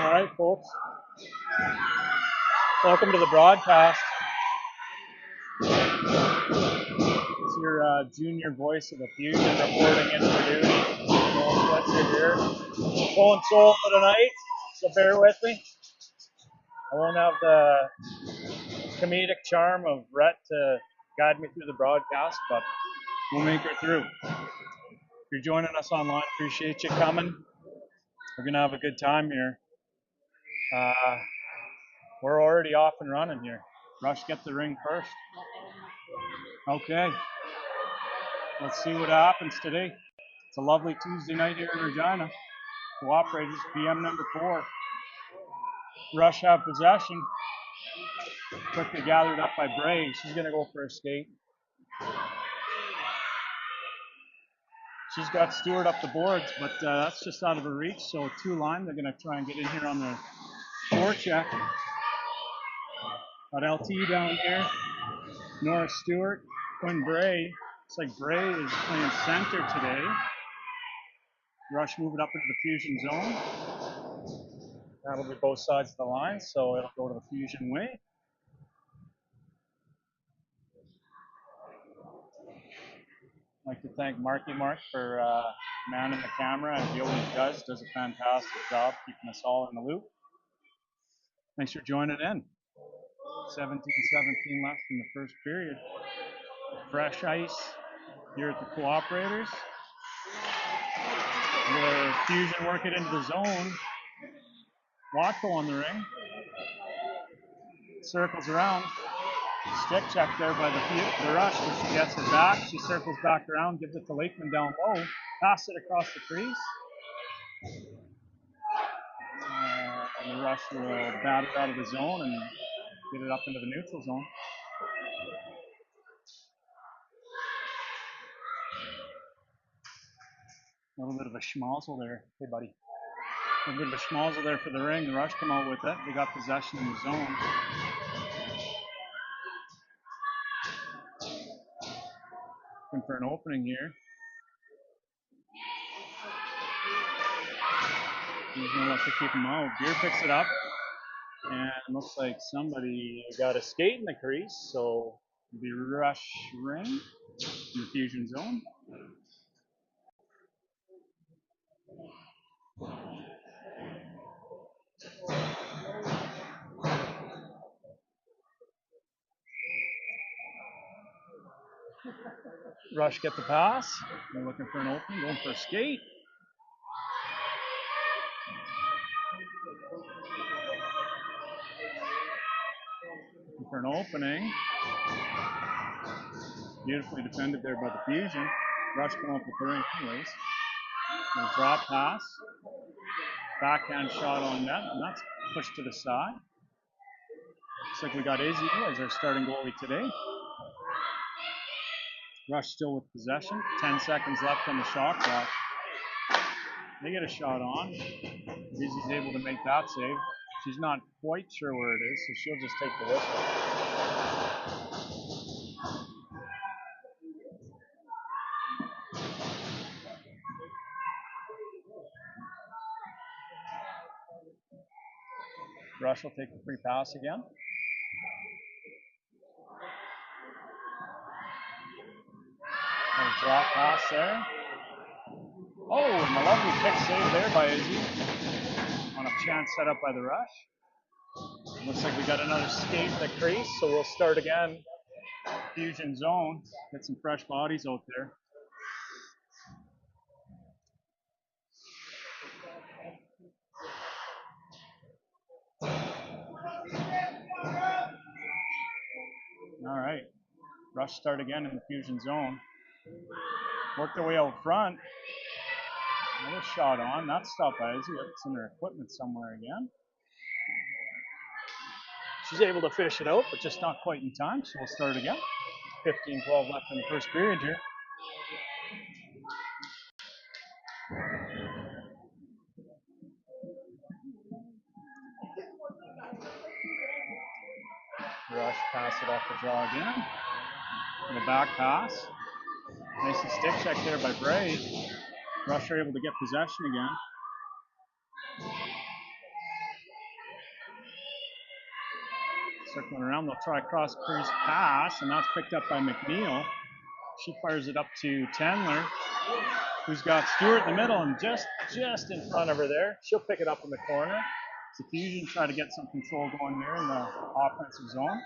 All right, folks. Welcome to the broadcast. It's your junior voice of the fusion reporting in for duty. Noel Switzer here. Going solo tonight, so bear with me. I won't have the comedic charm of Rhett to guide me through the broadcast, but we'll make it through. If you're joining us online, appreciate you coming. We're going to have a good time here. We're already off and running here. Rush, get the ring first. Okay. Let's see what happens today. It's a lovely Tuesday night here in Regina. Cooperators, PM number 4. Rush have possession. Quickly gathered up by Bray. She's going to go for a skate. She's got Stewart up the boards, but that's just out of her reach. So 2 line, they're going to try and get in here on the forecheck. Got LT down here. Nora Stewart, Quinn Bray. Looks like Bray is playing center today. Rush move it up into the fusion zone. That'll be both sides of the line, so it'll go to the fusion way. I'd like to thank Marky Mark for manning the camera, as he always does. Does a fantastic job keeping us all in the loop. Thanks for joining in. 17-17 left in the first period. Fresh ice here at the Cooperators. The fusion work it into the zone. Watko on the ring. Circles around. Stick check there by the Rush, but she gets it back. She circles back around, gives it to Lakeman down low. Pass it across the crease. And the Rush will bat it out of the zone and get it up into the neutral zone. A little bit of a schmozzle there. Hey, buddy. A little bit of a schmozzle there for the ring. The Rush come out with it. They got possession in the zone. Looking for an opening here. He's going to look to keep him out. Beer picks it up. And it looks like somebody got a skate in the crease. So the Rush ring in the fusion zone. Rush get the pass. They're looking for an opening, going for a skate. Looking for an opening. Beautifully defended there by the Fusion. Rush come up with the ring anyways. A drop pass. Backhand shot on net, and that's pushed to the side. Looks like we got Izzy as our starting goalie today. Rush still with possession. 10 seconds left on the shot clock. They get a shot on. Izzy's able to make that save. She's not quite sure where it is, so she'll just take the whistle. Rush will take the free pass again. And a drop pass there. Oh, and a lovely pick save there by Izzy on a chance set up by the Rush. Looks like we got another skate in the crease, so we'll start again. Fusion zone. Get some fresh bodies out there. All right. Rush start again in the Fusion zone. Work their way out front. Another shot on. That's stopped by Izzy. It's in her equipment somewhere again. She's able to fish it out, but just not quite in time, so we'll start again. 15-12 left in the first period here. Rush pass it off the draw again. And a back pass. Nice stick check there by Bray. Rush are able to get possession again. Circling around, they'll try a cross crease pass, and that's picked up by McNeil. She fires it up to Tendler, who's got Stewart in the middle and just in front of her there. She'll pick it up in the corner. The Fusion try to get some control going there in the offensive zone.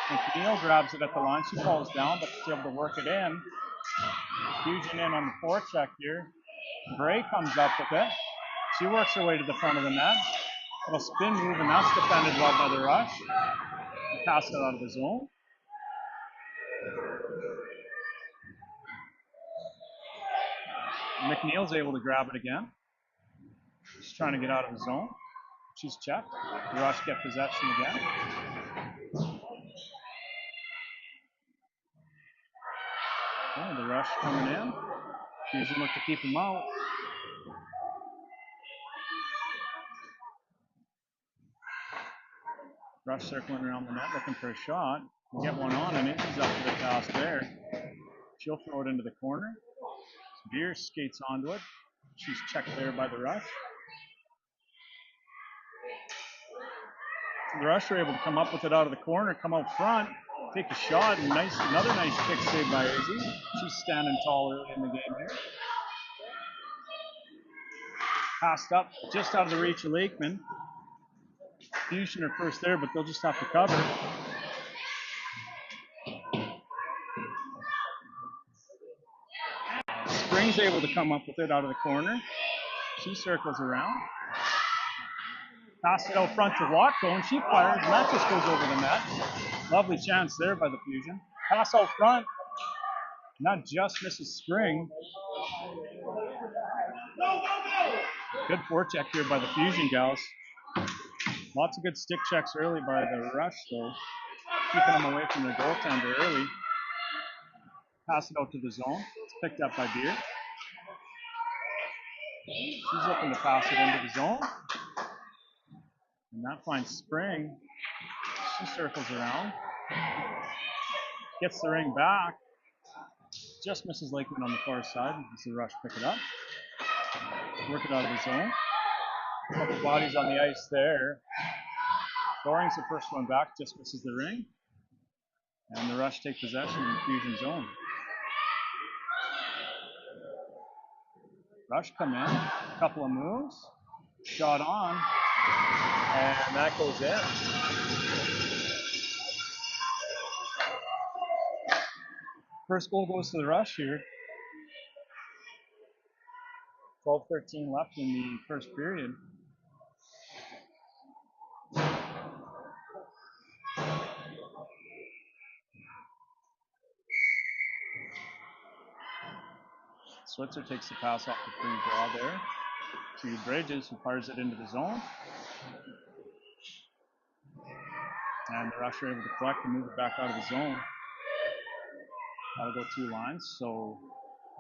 McNeil grabs it at the line. She falls down, but she's able to work it in. Fusion in on the forecheck here. Bray comes up with it. She works her way to the front of the net. Little spin move, and that's defended well by the Rush. Pass it out of the zone. McNeil's able to grab it again. She's trying to get out of the zone. She's checked. The Rush get possession again. Oh, the Rush coming in. Fusion look to keep him out. Rush circling around the net, looking for a shot. We'll get one on, and Izzy's up to the task there. She'll throw it into the corner. Beer skates onto it. She's checked there by the Rush. The Rush are able to come up with it out of the corner, come out front, take a shot, and another nice kick save by Izzy. She's standing tall early in the game here. Passed up just out of the reach of Lakeman. Fusion are first there, but they'll just have to cover. Spring's able to come up with it out of the corner. She circles around. Pass it out front to Watko, and she fires, and that just goes over the net. Lovely chance there by the Fusion. Pass out front, and that just misses Spring. Good forecheck here by the Fusion gals. Lots of good stick checks early by the Rush, though. Keeping them away from their goaltender early. Pass it out to the zone. It's picked up by Beer. She's looking to pass it into the zone. And that finds Spring. She circles around. Gets the ring back. Just misses Lakeman on the far side as the Rush pick it up. Work it out of the zone. A couple bodies on the ice there. Goring's the first one back, just misses the ring. And the Rush take possession in the Fusion zone. Rush come in, a couple of moves, shot on, and that goes in. First goal goes to the Rush here. 12-13 left in the first period. Switzer takes the pass off the free draw there to Bridges, who fires it into the zone. And the Rush are able to collect and move it back out of the zone. That'll go 2 lines. So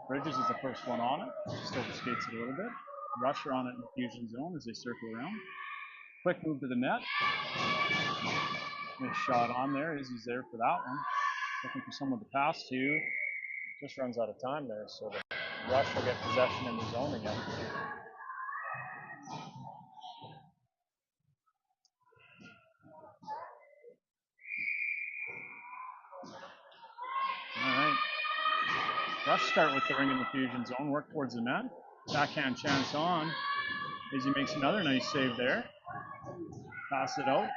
Bridges is the first one on it. Just overskates it a little bit. Rush are on it in the fusion zone as they circle around. Quick move to the net. Nice shot on there. Izzy's there for that one. Looking for someone to pass to. Just runs out of time there, so the Rush will get possession in the zone again. All right. Rush start with the ring in the fusion zone, work towards the net. Backhand chance on. Izzy makes another nice save there. Pass it out.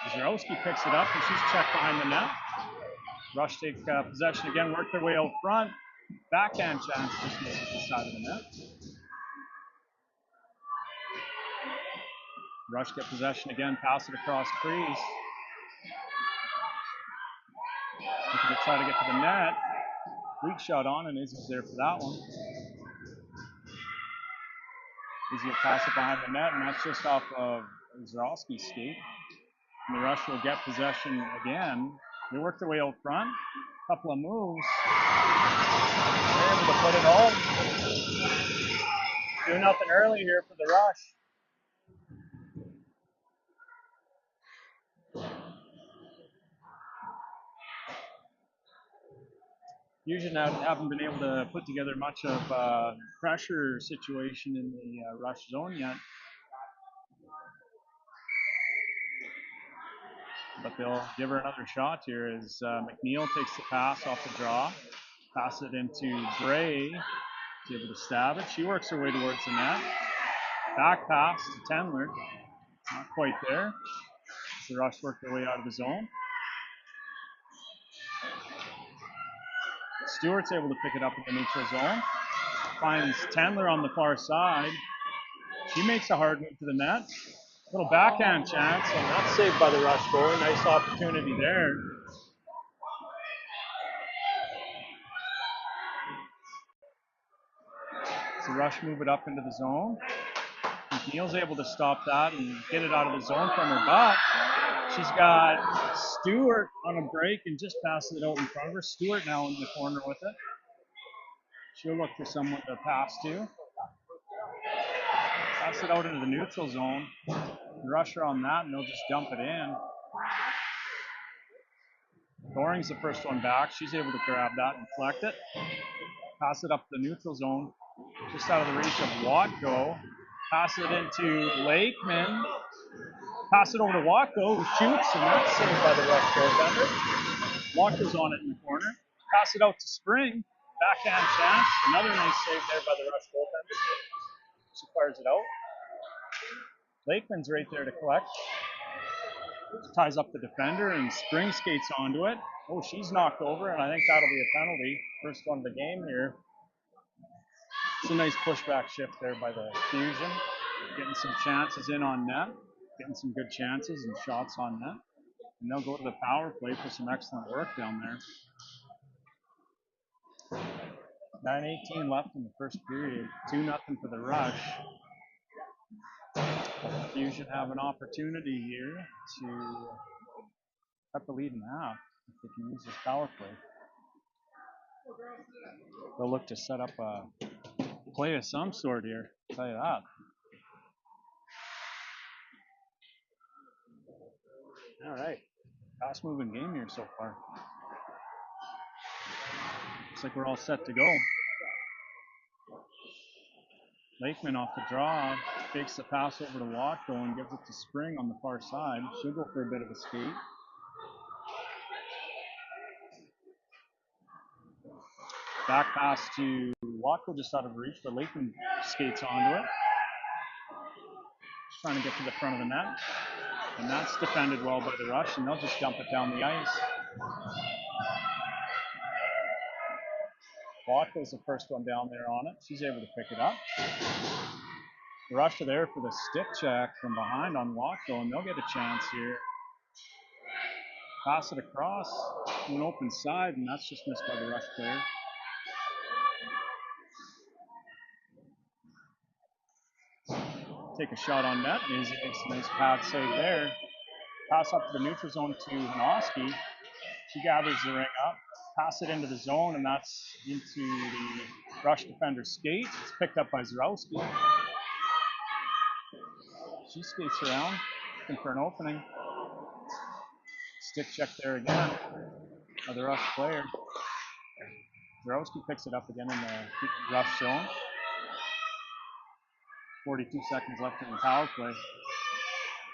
Zarowski picks it up and she's checked behind the net. Rush take possession again, work their way out front. Backhand chance just misses the side of the net. Rush get possession again, pass it across crease. Looking to try to get to the net. Weak shot on, and Izzy's there for that one. Izzy will pass it behind the net, and that's just off of Zarowski's skate. And the Rush will get possession again. They work their way out front. Couple of moves. They're able to put it home. 2-0 early here for the Rush. Fusion haven't been able to put together much of a pressure situation in the Rush zone yet. But they'll give her another shot here as McNeil takes the pass off the draw. Pass it into Gray. She's able to stab it. She works her way towards the net. Back pass to Tendler. Not quite there. The Rush work their way out of the zone. Stewart's able to pick it up in the neutral zone. Finds Tendler on the far side. She makes a hard move to the net. Little backhand chance, and that's saved by the Rush goalie. Nice opportunity there. So Rush move it up into the zone. McNeil's able to stop that and get it out of the zone from her, but she's got Stewart on a break and just passes it out in front of her. Stewart now in the corner with it. She'll look for someone to pass to. Pass it out into the neutral zone. Rush are on that and they'll just dump it in. Doring's the first one back. She's able to grab that and collect it. Pass it up the neutral zone. Just out of the reach of Watko. Pass it into Lakeman. Pass it over to Watko, who shoots, and that's saved by the Rush goaltender. Watko's on it in the corner. Pass it out to Spring. Backhand chance. Another nice save there by the Rush goaltender. She fires it out. Lakeman's right there to collect. Ties up the defender, and Spring skates onto it. Oh, she's knocked over, and I think that'll be a penalty. First one of the game here. It's a nice pushback shift there by the Fusion. Getting some chances in on net. Getting some good chances and shots on net. And they'll go to the power play for some excellent work down there. 9:18 left in the first period. 2-0 for the Rush. The Fusion have an opportunity here to cut the lead in half if they can use this power play. They'll look to set up a play of some sort here, I'll tell you that. All right, fast moving game here so far. Looks like we're all set to go. Lakeman off the draw, fakes the pass over to Watko and gives it to Spring on the far side. She'll go for a bit of a skate. Back pass to Watko just out of reach, but Lakeman skates onto it. Just trying to get to the front of the net. And that's defended well by the Rush, and they'll just dump it down the ice. Watko's the first one down there on it. She's able to pick it up. Rush to there for the stick check from behind on Watko, and they'll get a chance here. Pass it across to an open side, and that's just missed by the Rush player. Take a shot on net. Maisie makes a nice pad save there. Pass up to the neutral zone to Hanoski. She gathers the ring up. Pass it into the zone, and that's into the Rush defender's skate. It's picked up by Zarowski. She skates around, looking for an opening. Stick check there again by the Rush player. Zarowski picks it up again in the Rush zone. 42 seconds left in the power play.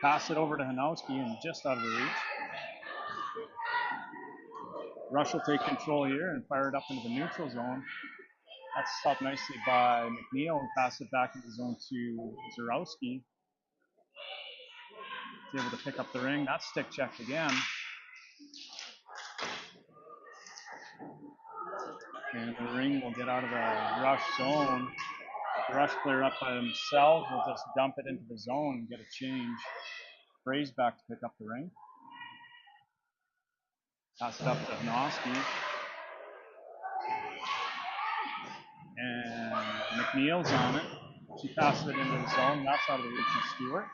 Pass it over to Hanowski and just out of the reach. Rush will take control here and fire it up into the neutral zone. That's stopped nicely by McNeil and pass it back into the zone to Zarowski. He's able to pick up the ring. That's stick checked again. And the ring will get out of the Rush zone. The Rush player up by himself will just dump it into the zone and get a change. Bray's back to pick up the ring. Pass it up to Hanoski. And McNeil's on it. She passes it into the zone. That's out of the reach of Stewart.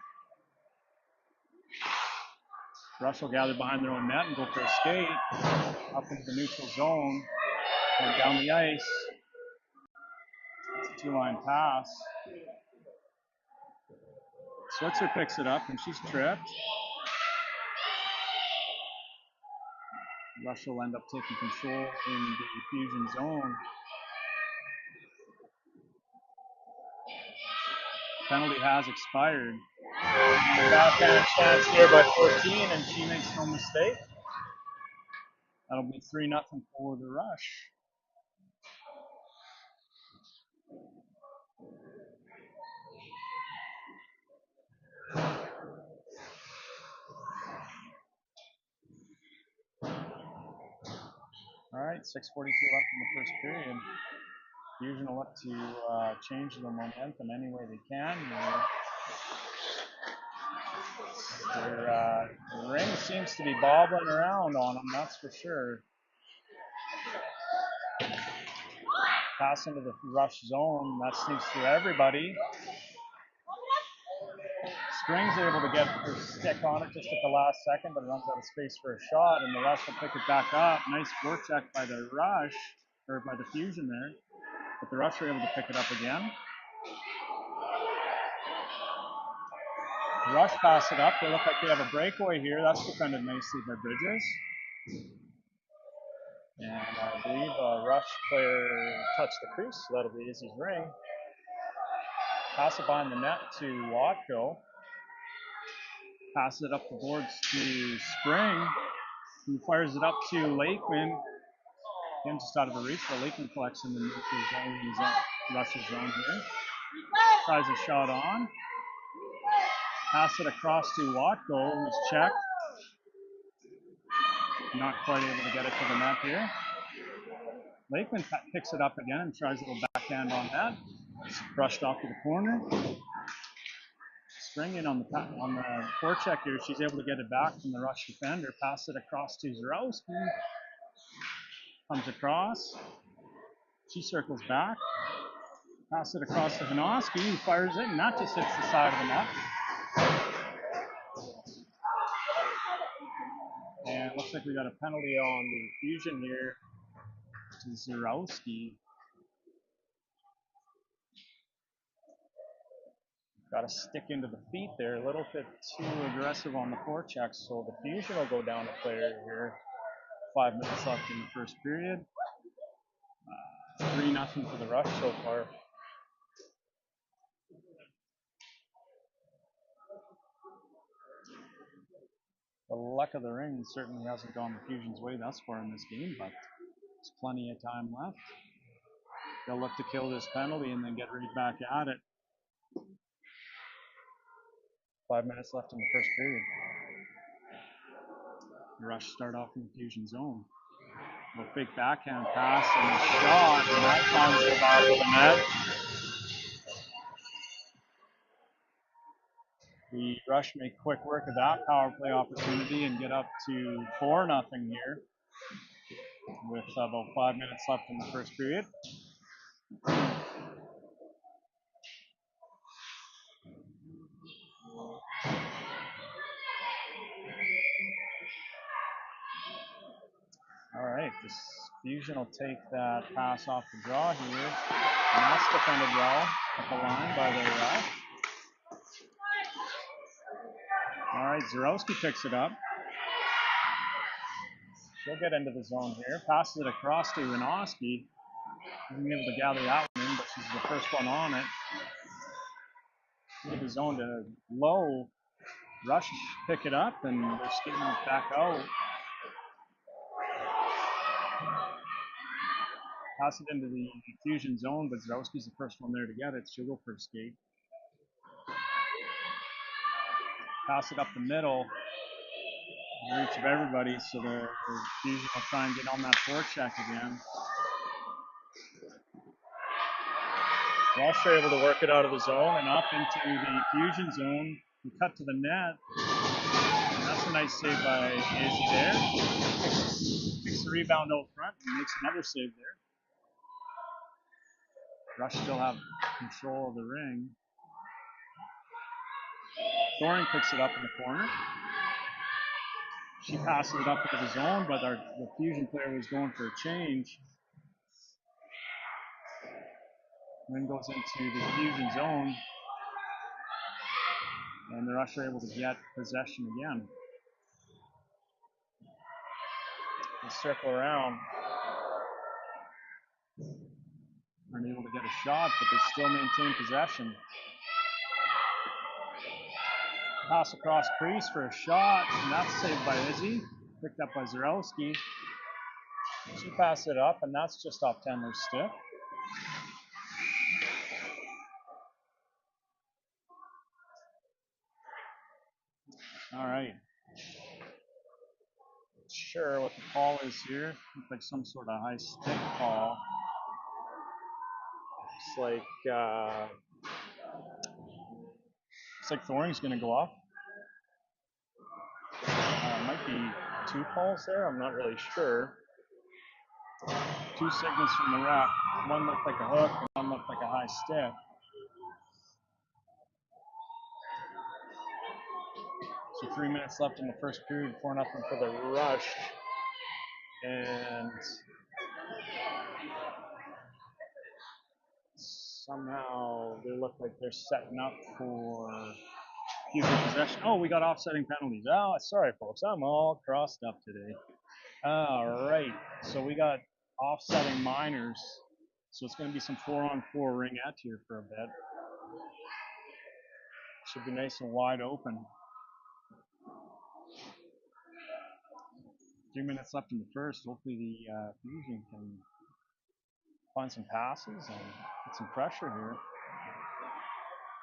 Rush will gather behind their own net and go for a skate. Up into the neutral zone. And down the ice. It's a two-line pass. Switzer picks it up and she's tripped. Rush will end up taking control in the Fusion zone. Penalty has expired. Backhand chance here by 14, and she makes no mistake. That'll be 3-0 for the Rush. All right, 6:42 left in the first period. Fusion will look to change the momentum any way they can. The ring seems to be bobbling around on them, that's for sure. Pass into the Rush zone, that sneaks through everybody. Spring's able to get her stick on it just at the last second, but runs out of space for a shot, and the Rush will pick it back up. Nice forecheck by the Rush, or by the Fusion there. But the Rush are able to pick it up again. Rush pass it up. They look like they have a breakaway here. That's defended nicely by Bridges. And I believe a Rush player touched the crease, so that'll be Izzy's ring. Pass it behind the net to Watko. Pass it up the boards to Spring, who fires it up to Lakeman. Again, just out of the reach, but Lakeman collects in the neutral zone. He's in Rush's zone here. Tries a shot on. Pass it across to Watko, who's checked. Not quite able to get it to the net here. Lakeman picks it up again and tries a little backhand on that. It's brushed off to the corner. Spring in on the forecheck here. She's able to get it back from the Rush defender. Pass it across to Zarowski. Comes across. She circles back. Pass it across to Hanoski, who fires it, and that just hits the side of the net. And it looks like we got a penalty on the Fusion here to Zarowski. Got a stick into the feet there, a little bit too aggressive on the forecheck, so the Fusion will go down a player here. 5 minutes left in the first period. 3-0 for the Rush so far. The luck of the ring certainly hasn't gone the Fusion's way thus far in this game, but there's plenty of time left. They'll look to kill this penalty and then get right back at it. 5 minutes left in the first period. The Rush start off in the Fusion zone. A big backhand pass and a shot, and that finds the back of the net. The Rush make quick work of that power play opportunity and get up to 4-0 here with about 5 minutes left in the first period. All right, this Fusion will take that pass off the draw here, and that's defended well at the line by the Rush. All right, Zarowski picks it up. She'll get into the zone here, passes it across to Renoski. Isn't able to gather that one in, but she's the first one on it. Into the zone to low. Rush pick it up, and they're skating back out. Pass it into the Fusion zone, but Zarowski's the first one there to get it. She'll go for a skate. Pass it up the middle. Reach of everybody, so the Fusion will try and get on that forecheck again. Rush are able to work it out of the zone and up into the Fusion zone and cut to the net. And that's a nice save by Izzy there. Takes the rebound out front and makes another save there. Rush still have control of the ring. Thoring picks it up in the corner. She passes it up into the zone, but the Fusion player was going for a change. And then goes into the Fusion zone. And the Rush are able to get possession again. They circle around. Aren't able to get a shot, but they still maintain possession. Pass across crease for a shot, and that's saved by Izzy. Picked up by Zarowski. She passed it up, and that's just off Tendler's stick. All right. Not sure what the call is here. Looks like some sort of high stick call. Looks like Thoring's going to go off. Might be 2 calls there. I'm not really sure. 2 signals from the ref. One looked like a hook, and one looked like a high stick. So 3 minutes left in the first period, 4-0 for the Rush. And somehow they look like they're setting up for future possession. Oh, we got offsetting penalties. Oh, sorry, folks. I'm all crossed up today. All right. So we got offsetting minors. So it's going to be some 4-on-4 ringette here for a bit. Should be nice and wide open. 3 minutes left in the first. Hopefully the Fusion can find some passes and get some pressure here.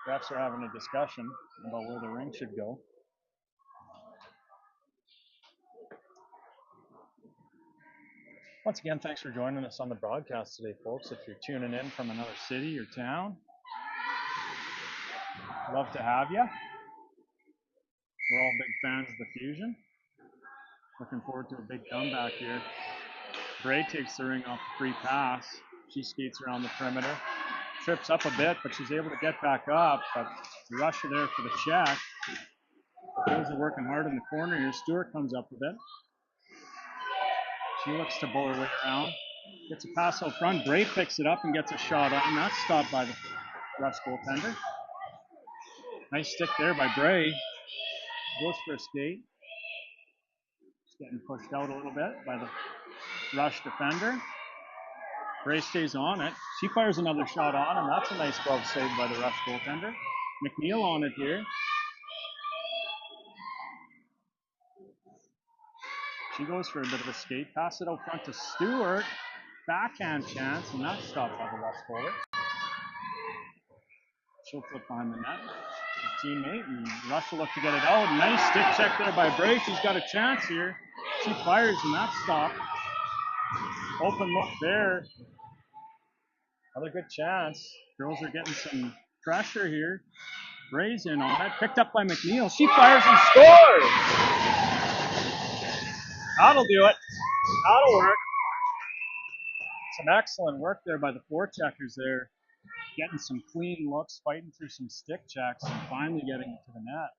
Refs are having a discussion about where the ring should go. Once again, thanks for joining us on the broadcast today, folks. If you're tuning in from another city or town, love to have you. We're all big fans of the Fusion. Looking forward to a big comeback here. Bray takes the ring off the free pass. She skates around the perimeter. Trips up a bit, but she's able to get back up. But the Rush are there for the check. Those are working hard in the corner here. Stewart comes up with it. She looks to bowl her way around. Gets a pass out front. Bray picks it up and gets a shot on. That's stopped by the Rush goaltender. Nice stick there by Bray. Goes for a skate. Just getting pushed out a little bit by the Rush defender. Bray stays on it. She fires another shot on, and that's a nice glove save by the Rush goaltender. McNeil on it here. She goes for a bit of a skate. Pass it out front to Stewart. Backhand chance, and that's stopped by the Rush forward. She'll flip behind the net. A teammate, and Rush will look to get it out. Nice stick check there by Bray. She's got a chance here. She fires, and that's stopped. Open look there. Another good chance. Girls are getting some pressure here. Ray's in on it. Picked up by McNeil. She fires and scores! That'll do it. That'll work. Some excellent work there by the forecheckers there. Getting some clean looks, fighting through some stick checks, and finally getting it to the net.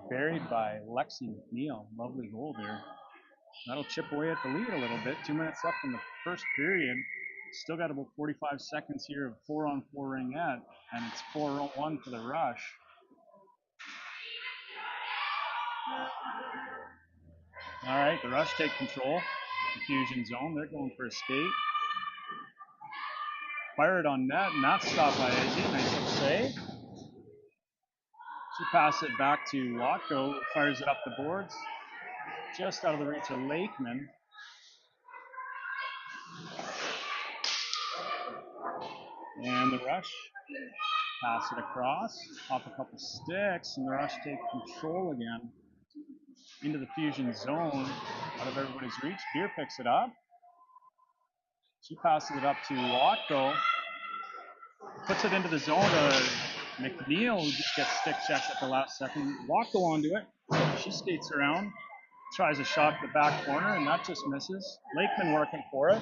Buried by Lexi McNeil. Lovely goal there. That'll chip away at the lead a little bit. 2 minutes left in the first period. Still got about 45 seconds here of 4-on-4 ringette, and it's 4-1 for the Rush. All right, the Rush take control. The Fusion zone. They're going for a skate. Fire it on net, and that's stopped by Izzy. Nice little save. She passes it back to Watko, who fires it up the boards. Just out of the reach of Lakeman. And the Rush pass it across, off a couple sticks, and the Rush take control again. Into the Fusion zone, out of everybody's reach. Beer picks it up. She passes it up to Watko. Puts it into the zone to McNeil, who just gets stick checked at the last second. Watko onto it. She skates around, tries a shot at the back corner, and that just misses. Lakeman working for it.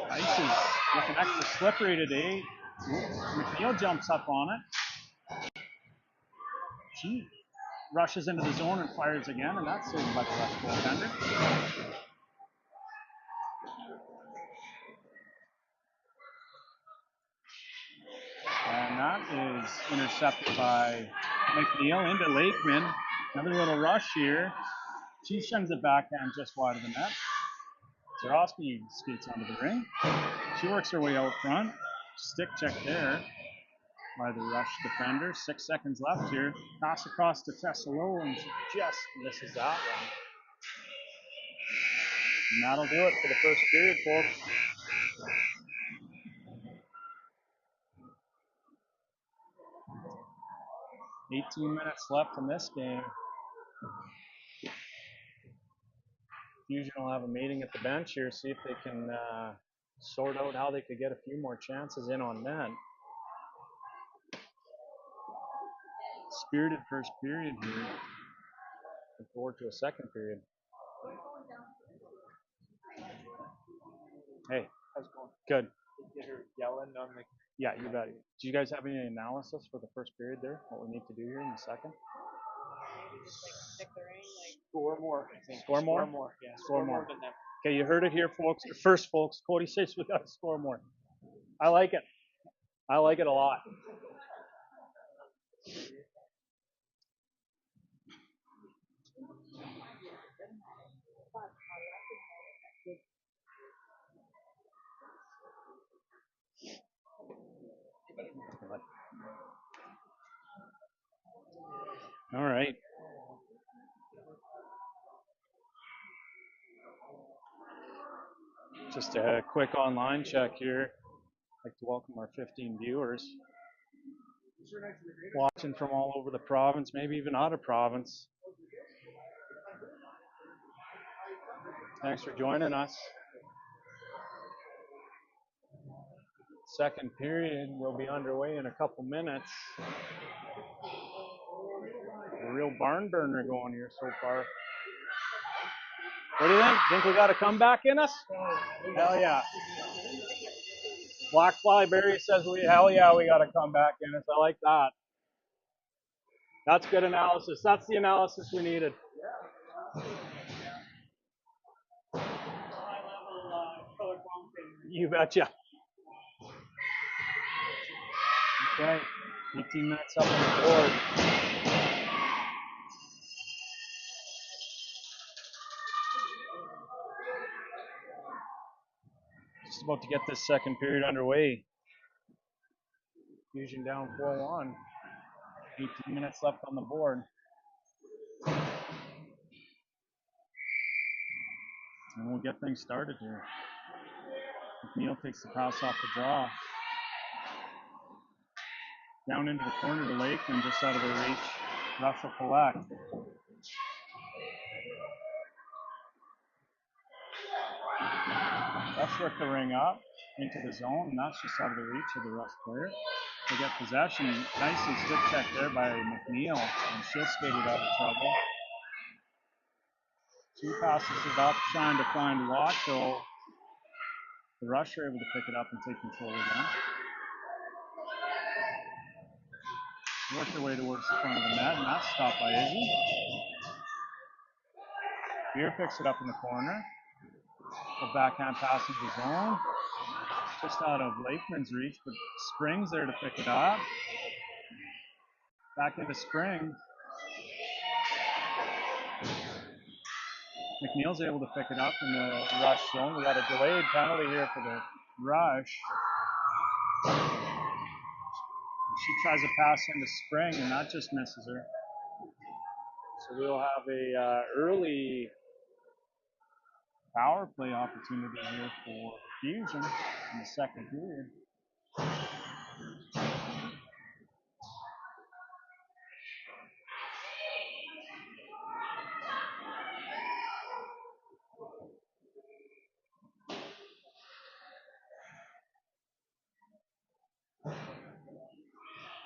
Ice is looking extra slippery today. McNeil jumps up on it. She rushes into the zone and fires again, and that's saved by the Rush goaltender. And that is intercepted by McNeil into Lakeman. Another little rush here. She sends it backhand just wide of the net. Zarowski skates onto the ring. She works her way out front. Stick check there by the Rush defender. 6 seconds left here. Pass across to Tesselo, and she just misses that one. And that'll do it for the first period, folks. $18 minutes left in this game. Fusion will have a meeting at the bench here, see if they can sort out how they could get a few more chances in on net. Spirited first period here. Look forward to a second period. Hey, how's it going? Good. Get her yelling on the. Yeah, you bet. Do you guys have any analysis for the first period there? What we need to do here in the second? Score more. Score more? Score more. Yeah, score more than them. Okay, you heard it here, folks. First, folks, Cody says we got to score more. I like it. I like it a lot. All right. Just a quick online check here. I'd like to welcome our 15 viewers watching from all over the province, maybe even out of province. Thanks for joining us. Second period will be underway in a couple minutes. A real barn burner going here so far. What do you think? Think we got a comeback in us? Hell yeah. Black Fly Berry says hell yeah, we got a comeback in us. I like that. That's good analysis. That's the analysis we needed. You betcha. Okay, 18 minutes up on the board. Just about to get this second period underway. Fusion down 4-1. 18 minutes left on the board. And we'll get things started here. McNeil takes the pass off the draw. Down into the corner to Lakeman, just out of their reach. Rush will collect. Rush work the ring up into the zone, and that's just out of the reach of the Rush player. They get possession. Nicely stick checked there by McNeil, and she'll skate it out of trouble. She passes it up, trying to find Watcho. The Rush are able to pick it up and take control again. Work their way towards the front of the net, and that's stopped by Izzy. Beer picks it up in the corner. A backhand pass into the zone. Just out of Lakeman's reach, but Spring's there to pick it up. Back into Spring. McNeil's able to pick it up in the Rush zone. We got a delayed penalty here for the Rush. She tries to pass into Spring, and that just misses her. So we'll have a early power play opportunity here for Fusion in the second period.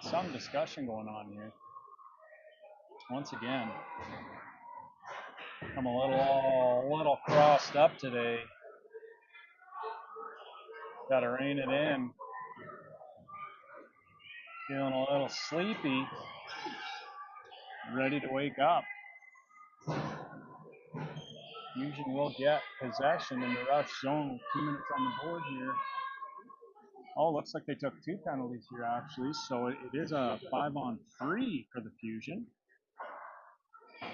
Some discussion going on here. Once again, I'm a little crossed up today. Got to rein it in. Feeling a little sleepy. Ready to wake up. Fusion will get possession in the Rush zone. 2 minutes on the board here. Oh, looks like they took 2 penalties here actually. So it is a 5-on-3 for the Fusion.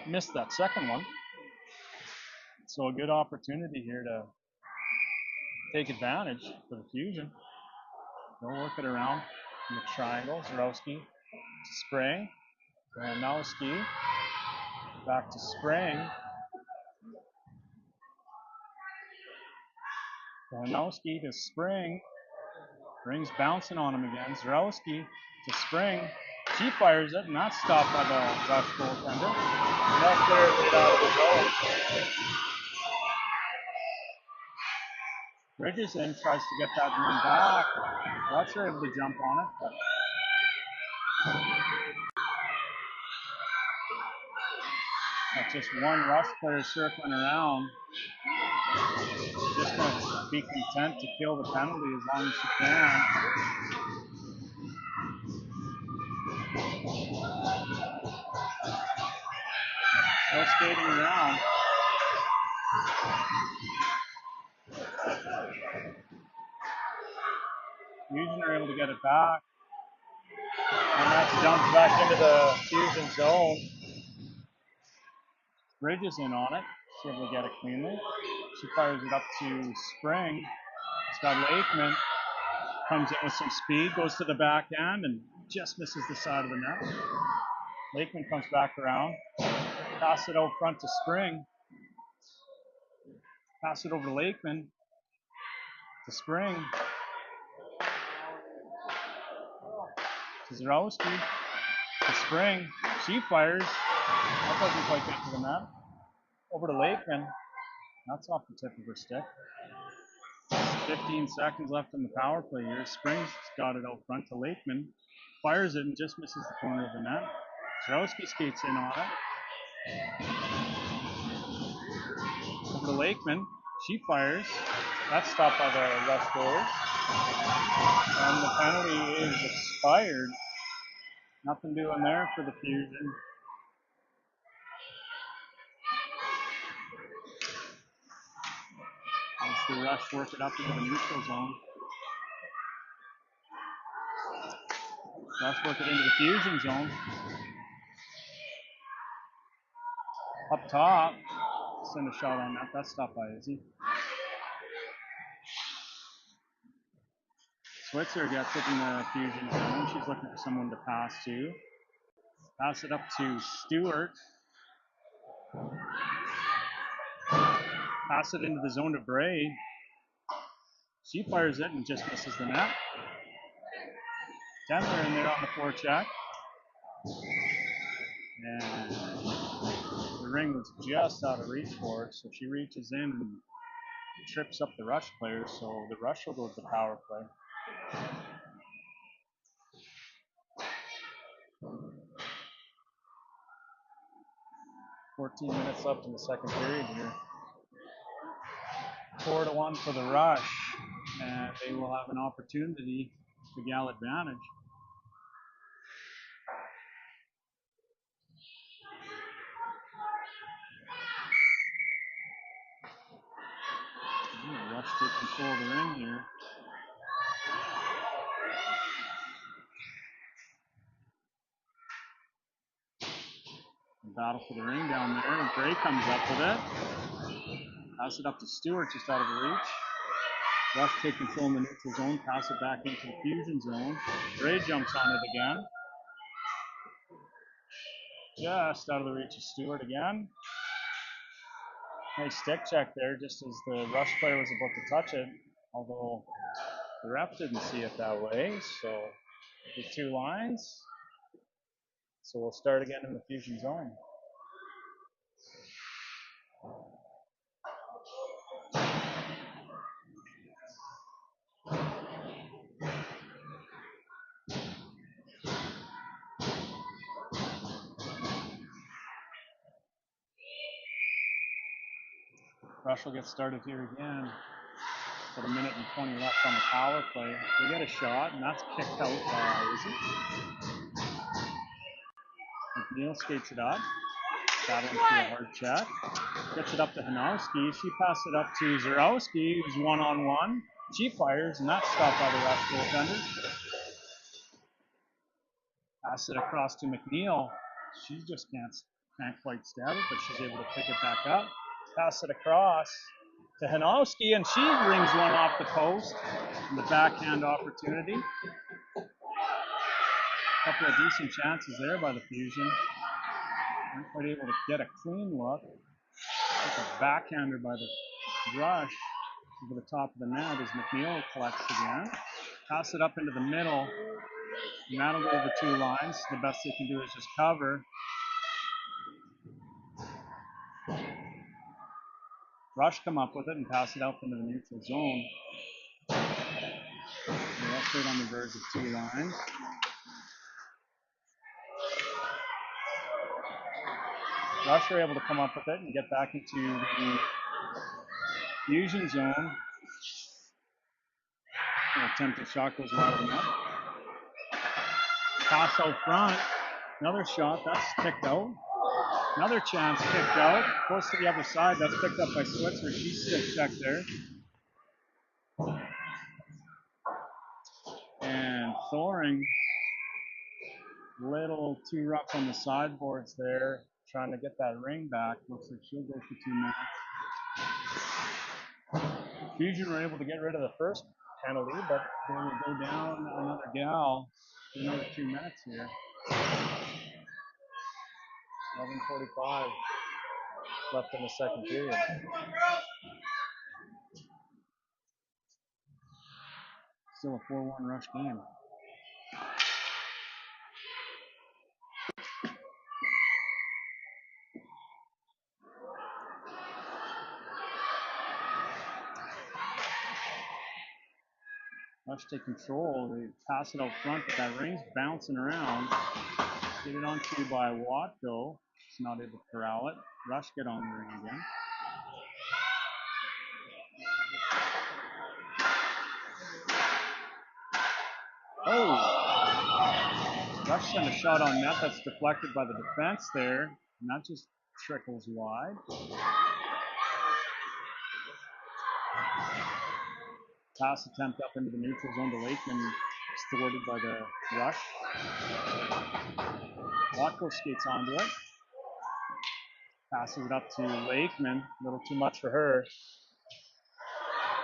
Missed that second one. So a good opportunity here to take advantage for the Fusion. They'll work it around in the triangle. Zarowski to Spring. Granowski back to Spring. Granowski to Spring. Spring's bouncing on him again. Zarowski to Spring. She fires it, and that's stopped by the Rush goaltender. That clears it out of the zone. Bridgerson tries to get that one back. Rush are able to jump on it, but that's just one Rush player circling around. Just going to be content to kill the penalty as long as she can. Still skating around. Fusion are able to get it back. And that's dumped back into the Fusion zone. Bridges in on it. She's able to get it cleanly. She fires it up to Spring. It's got Lakeman. Comes in with some speed, goes to the backhand, and just misses the side of the net. Lakeman comes back around. Pass it out front to Spring. Pass it over to Lakeman. To Spring. To Zarowski. To Spring. She fires. That doesn't quite get to the net. Over to Lakeman. That's off the tip of her stick. 15 seconds left in the power play here. Spring's got it out front to Lakeman. Fires it and just misses the corner of the net. Zarowski skates in on it. Over to Lakeman. She fires. That's stopped by the Rush goalie. And the penalty is expired. Nothing doing there for the Fusion. As the Rush work it up into the neutral zone. Rush work it into the Fusion zone. Up top. Send a shot on that. That's stopped by Izzy. Switzer gets it in the Fusion zone. She's looking for someone to pass to. Pass it up to Stewart. Pass it into the zone to Bray. She fires it and just misses the net. Tendler in there on the forecheck. And the ring was just out of reach for her, so she reaches in and trips up the Rush player, so the Rush will go with the power play. "14 minutes left in the second period here. 4-1 for the Rush, and they will have an opportunity to gal advantage. Rush take control of the ring here. Battle for the ring down there, and Gray comes up with it. Pass it up to Stewart, just out of reach. Rush take control in the neutral zone, pass it back into the fusion zone. Gray jumps on it again. Just out of the reach of Stewart again. Nice stick check there, just as the Rush player was about to touch it, although the ref didn't see it that way, so the 2 lines. So we'll start again in the fusion zone. Rush will get started here again. With 1 minute and 20 left on the power play. They get a shot, and that's kicked out by McNeil skates it up. Battling through a hard check. Gets it up to Hanowski. She passes it up to Zarowski, who's one-on-one. She fires, and that's stopped by the Rush goaltender. Pass it across to McNeil. She just can't quite stab it, but she's able to pick it back up. Pass it across to Hanowski, and she rings one off the post. And the backhand opportunity. A couple of decent chances there by the Fusion. Weren't quite able to get a clean look. Like a backhander by the Rush over the top of the net as McNeil collects again. Pass it up into the middle, and that'll go over 2 lines. The best they can do is just cover. Rush come up with it and pass it out into the neutral zone. They're straight on the verge of 2 lines. Rush are able to come up with it and get back into the fusion zone. An attempted shot goes wide of the net. Pass out front. Another shot. That's kicked out. Another chance kicked out. Close to the other side. That's picked up by Switzer. She's stick checked there. And Thoring, little too rough on the sideboards there, trying to get that ring back. Looks like she'll go for 2 minutes. Fusion were able to get rid of the first penalty, but they will go down another gal for another 2 minutes here. 11:45 left in the second period. Still a 4-1 Rush game. Rush take control. They pass it out front, but that ring's bouncing around. Get it onto by Watko. He's not able to corral it. Rush get on the ring again. Oh! Rush sent a shot on net that's deflected by the defense there, and that just trickles wide. Pass attempt up into the neutral zone to Lakeman, thwarted by the Rush. Watko skates onto it. Passes it up to Lakeman, a little too much for her.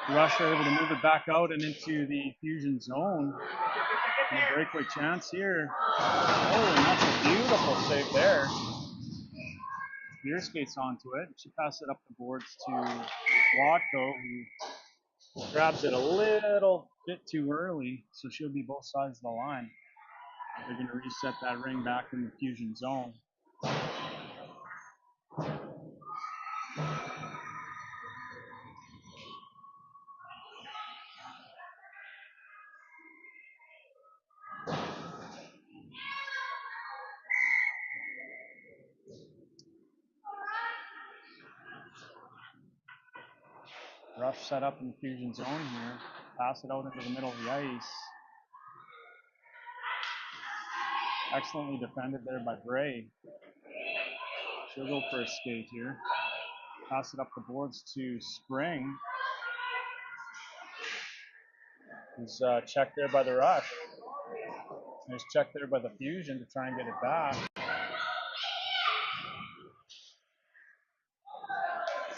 Rush are able to move it back out and into the fusion zone. And a breakaway chance here. Oh, and that's a beautiful save there. Spear skates onto it. She passes it up the boards to Watko, who Grabs it a little bit too early, so she'll be both sides of the line. They're going to reset that ring back in the fusion zone. Rush set up in the fusion zone here. Pass it out into the middle of the ice. Excellently defended there by Bray. She'll go for a skate here. Pass it up the boards to Spring. Who's checked there by the Rush. Nice check there by the Fusion to try and get it back.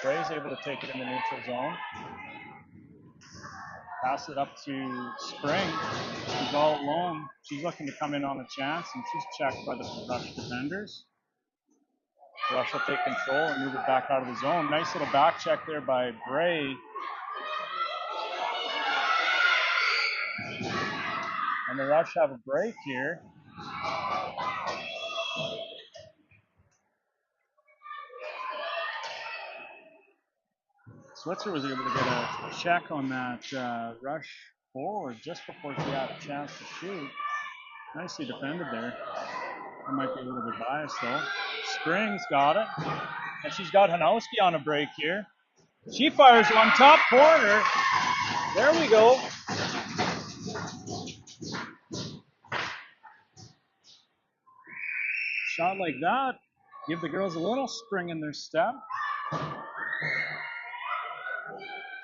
Bray's able to take it in the neutral zone. Pass it up to Spring. She's all alone. She's looking to come in on a chance, and she's checked by the Rush defenders. Rush will take control and move it back out of the zone. Nice little back check there by Bray. And the Rush have a break here. Switzer was able to get a check on that Rush forward just before she had a chance to shoot. Nicely defended there. I might be a little bit biased though. Spring's got it. And she's got Hanowski on a break here. She fires one top corner. There we go. Shot like that. Give the girls a little spring in their step.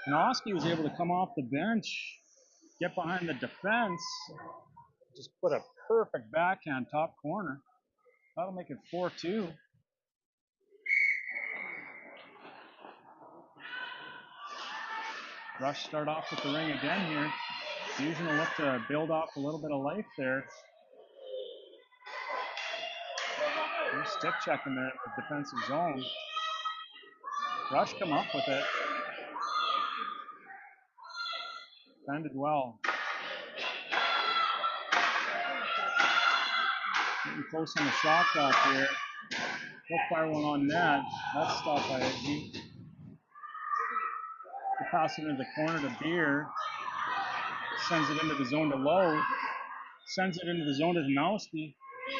Hanowski was able to come off the bench, get behind the defense, just put a perfect backhand top corner. That'll make it 4-2. Rush start off with the ring again here. Fusion will look to build off a little bit of life there. There's stick checking there in the defensive zone. Rush come up with it. Defended well. Getting close on the shot clock here. He'll fire one on net. That's stopped by Izzy. He'll pass it into the corner to Beer. Sends it into the zone to Lowe. Sends it into the zone to Hanowski.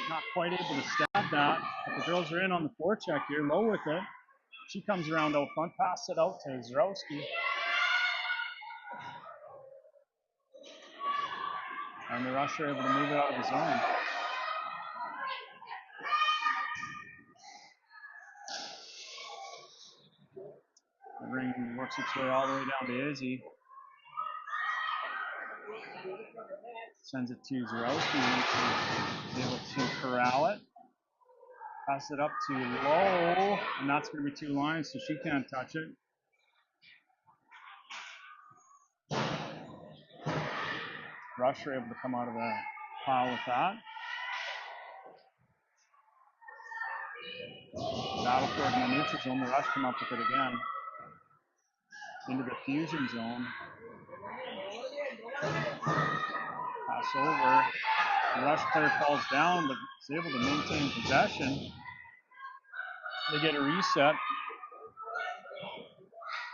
Not quite able to stab that. But the girls are in on the forecheck here. Lowe with it. She comes around out front. Pass it out to Zarowski. And the Rush are able to move it out of the zone. The ring works its way all the way down to Izzy. Sends it to Zarowski. She's able to corral it. Pass it up to Lowe. And that's going to be two lines, so she can't touch it. Rush are able to come out of the pile with that. Battle for it in the neutral zone. The Rush come up with it again. Into the fusion zone. Pass over. The Rush player falls down, but is able to maintain possession. They get a reset.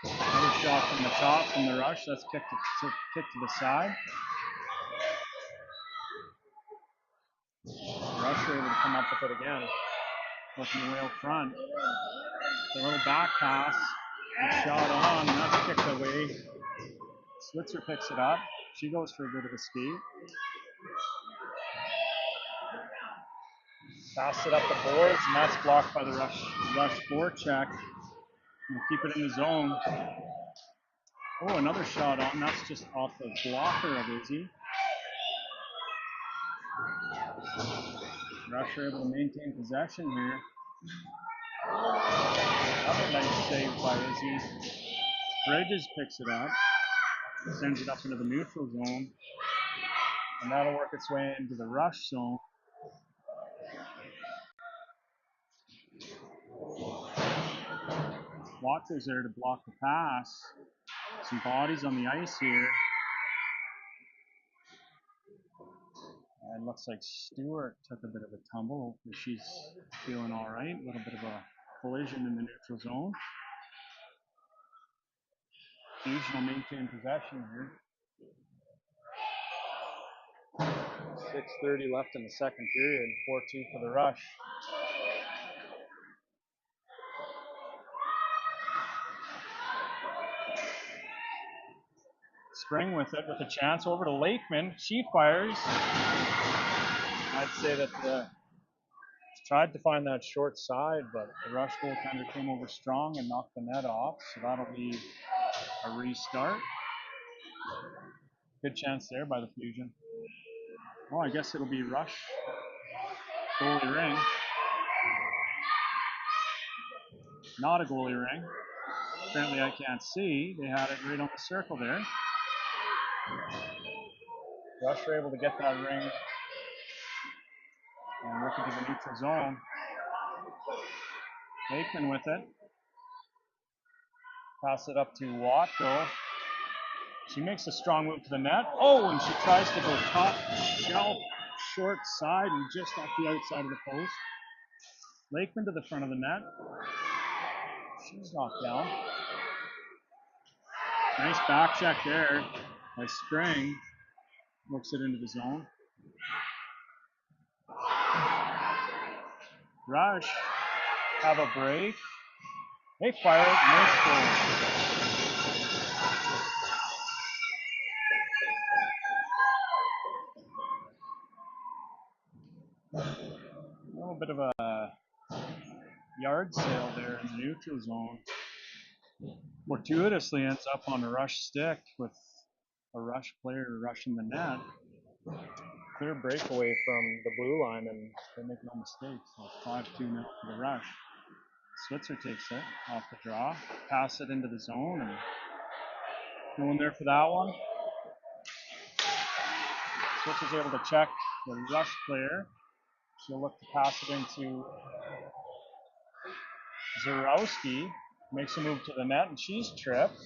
Another shot from the top from the Rush. That's kicked to the side. The Rush are able to come up with it again. Looking away out front. A little back pass. A shot on, and that's kicked away. Switzer picks it up. She goes for a bit of a skate. Pass it up the boards, and that's blocked by the Rush forecheck. And keep it in the zone. Oh, another shot on. That's just off the blocker of Izzy. Rush are able to maintain possession here. Another nice save by Izzy. Bridges picks it up. Sends it up into the neutral zone. And that'll work its way into the Rush zone. Walker's there to block the pass. Some bodies on the ice here. And looks like Stewart took a bit of a tumble. Hopefully she's feeling all right. A little bit of a collision in the neutral zone. Fusion will maintain possession here. 6:30 left in the second period. 4-2 for the Rush. Spring with it, with a chance over to Lakeman. She fires. I'd say that the tried to find that short side, but the Rush goaltender came over strong and knocked the net off. So that'll be a restart. Good chance there by the Fusion. Oh, I guess it'll be Rush. Goalie ring. Not a goalie ring. Apparently I can't see. They had it right on the circle there. Rush were able to get that ring and work into the neutral zone. Lakeman with it. Pass it up to Watko. She makes a strong move to the net. Oh, and she tries to go top shelf, short side, and just off the outside of the post. Lakeman to the front of the net. She's knocked down. Nice back check there by Spring. Works it into the zone. Rush have a break. They fire it. No score. A little bit of a yard sale there in the neutral zone. Fortuitously ends up on a Rush stick with a Rush player rushing the net. Clear breakaway from the blue line, and they make no mistakes. So it's 5-2 now for the Rush. Switzer takes it off the draw, pass it into the zone, and no one there for that one. Switzer's able to check the Rush player. She'll look to pass it into Zarowski. Makes a move to the net, and she's tripped.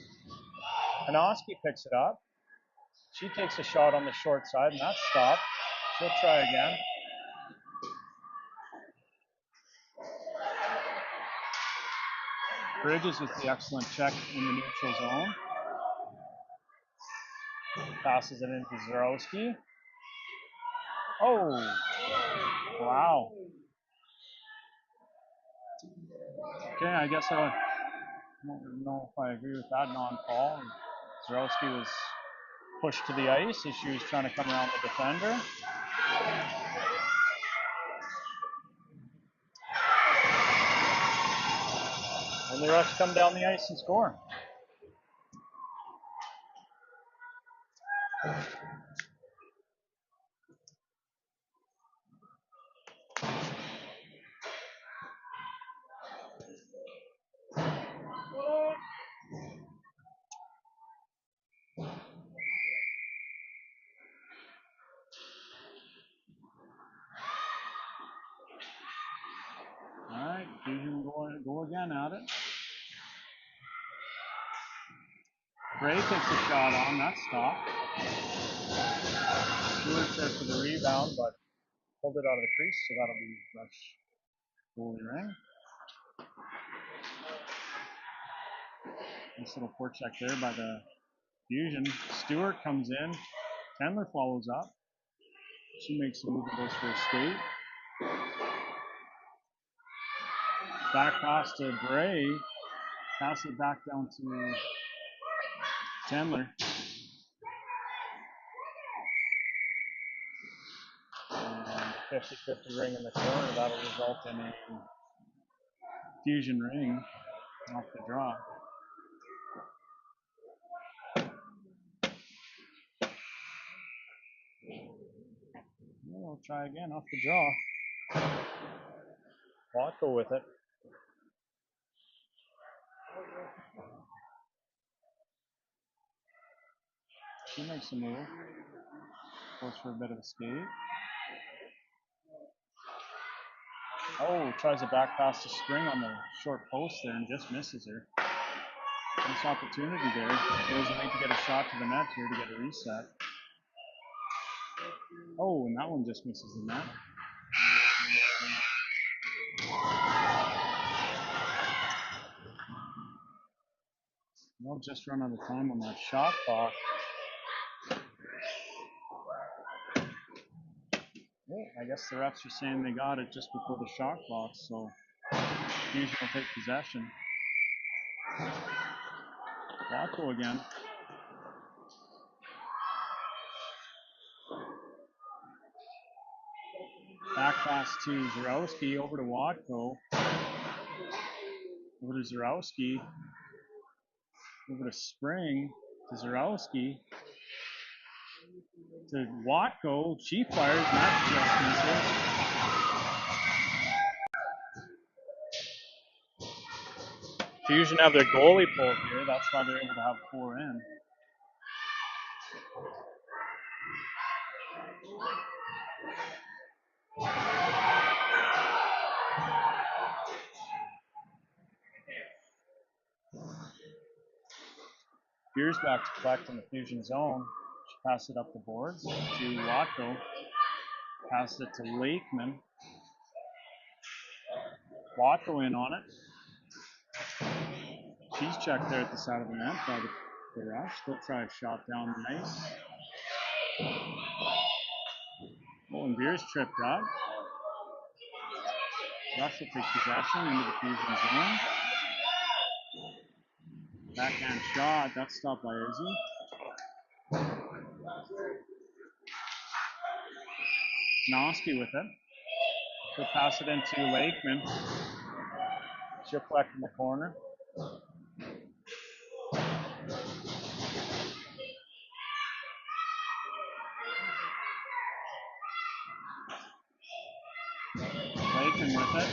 Panoski picks it up. She takes a shot on the short side, and that's stopped. She'll try again. Bridges with the excellent check in the neutral zone. Passes it into Zarowski. Oh, wow. Okay, I guess I don't know if I agree with that non-call. Zarowski was pushed to the ice as she was trying to come around the defender. And the Rush come down the ice and score. All right, Fusion go again at it. Gray takes a shot on, that's stopped. Stewart's there for the rebound, but pulled it out of the crease, so that'll be Rush goalie ring. Nice little forecheck there by the Fusion. Stewart comes in. Tendler follows up. She makes a move and goes for a skate. Back pass to Bray. Pass it back down to Tendler. 50-50 ring in the corner. That'll result in a Fusion ring off the draw. We'll try again off the draw. Watko with it. She makes a move. Goes for a bit of a skate. Oh, tries a back pass to Spring on the short post there and just misses her. Nice opportunity there. Bears need to get a shot to the net here to get a reset. Oh, and that one just misses the net. They'll just run out of time on that shot clock. Oh, I guess the refs are saying they got it just before the shot clock, so Fusion will take possession. Watko again. Back pass to Zarowski, over to Watko. Over to Zarowski. Over to Spring. To Zarowski. To Watko. She fires, and that just misses. Fusion have their goalie pulled here. That's why they're able to have 4 in. Beers back to collect in the Fusion zone. She passes it up the boards to Watko. Passes it to Lakeman. Watko in on it. She's checked there at the side of the net by the rush. They'll try a shot down the ice. Oh, and Beers tripped up. Rush will take possession into the Fusion zone. Backhand shot. That's stopped by Izzy. Noski with it. She'll pass it into Lakeman. She'll collect in the corner. Lakeman with it.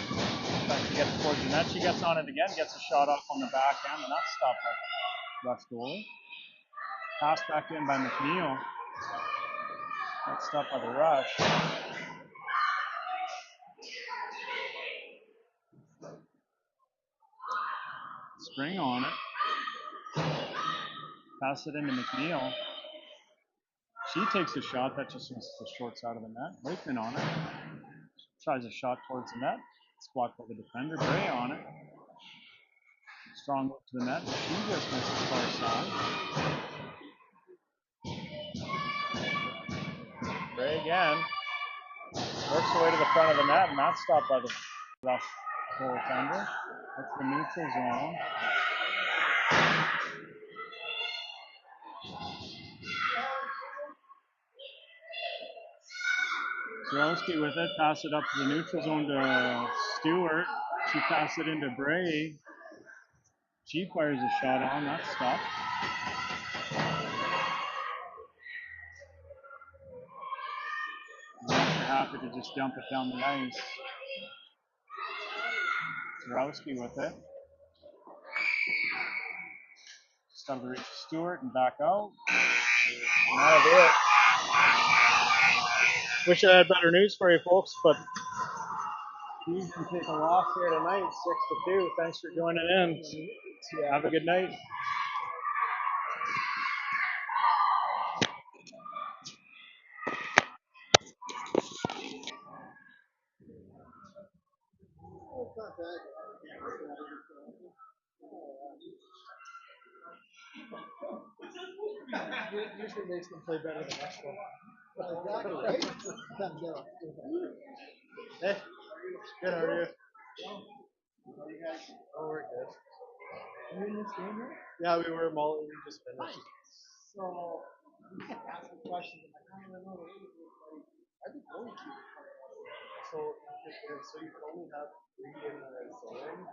Tries to get towards the net. She gets on it again. Gets a shot off on the backhand, and that's stopped by Rush goalie. Pass back in by McNeil. That's stopped by the Rush. Spring on it. Pass it into McNeil. She takes a shot that just misses the short side of the net. Lakeman on it. Tries a shot towards the net. It's blocked by the defender. Bray on it. Strong move to the net. She just misses far side. Bray again. Works her way to the front of the net, and that's stopped by the Rush goaltender. That's the neutral zone. Zarowski with it, pass it up to the neutral zone to Stewart. She passes it into Bray. She fires a shot on, that's stopped. They're happy to just dump it down the ice. Zarowski with it. Just out of the reach of Stewart and back out. And that'll do it. Wish I had better news for you folks, but Fusion take a loss here tonight, 6-2. Thanks for joining in. Have a good night. Usually makes them play better the next one. Hey, good, how are you? Oh, we're good. You in this game here? Yeah, we were we just finished. So, you kept asking questions, and I don't know what it was. I think going to. So you can only have 3 in the zone.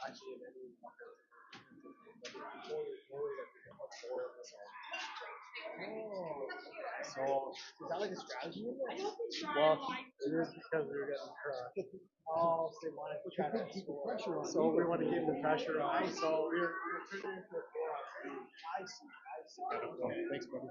Actually, in any so is that like a strategy? Well, it is because we were getting crushed. Oh, so they wanted to try to keep the pressure on. So we want to keep the pressure on. So we were turning into a 4-on-3. I see. Thanks, buddy.